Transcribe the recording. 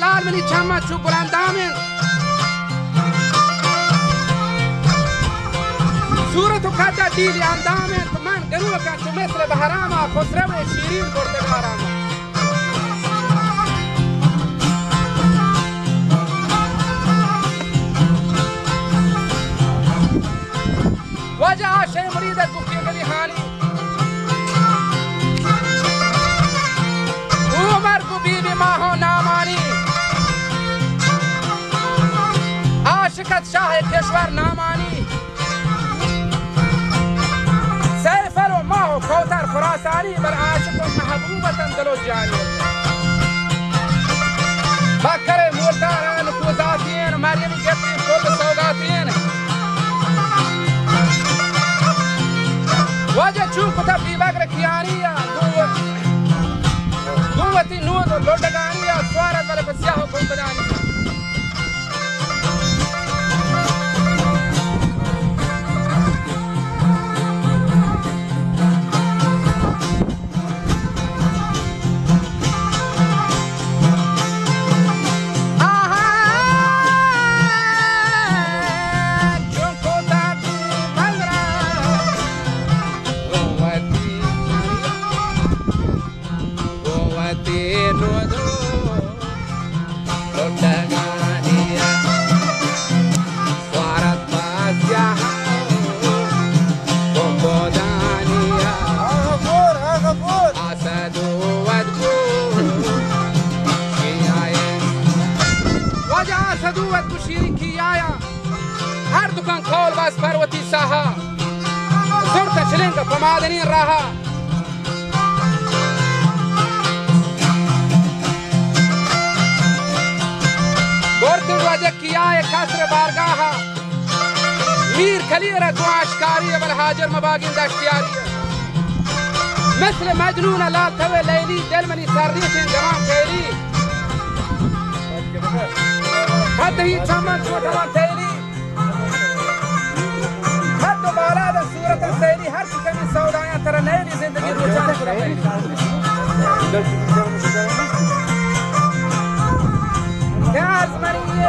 لال منی چما چو بلندامین صورت و قد دیلی اندامین تو من گروه کن تو مثل بهراما خسرو شیرین بردگاراما وجه عاشق مریدت گفتی گلی خالی او مرگو بیبی ماهو نامانی عاشقت شاه کشور نامانی سیفر و ماه و کوتر خراسانی بر عاشق و محبوبتن دلو جانی بکر مولتاران کوزاتین مریمی گفتیم کل سوگاتین واجه چون کتا بیبگر کیانیا قوتی نود و لردگانیا سوارت ولی بسیاه و کنبدانی هر دکان کال باز پروتی ساها زرت شلنگ پمادنی راها گردن وجه کیای کسر بارگاها میر کلی را گواشکاری بل حاجر مباگین داشتیاری مثل مجنون لا توی لیلی دل منی سرریشین جوان کیلی حتی هی چمن چوتوان تیلی حتی بالا در صورت سیلی هر چی کمی سودایان تر نیلی زندگی روچان کرده که از منی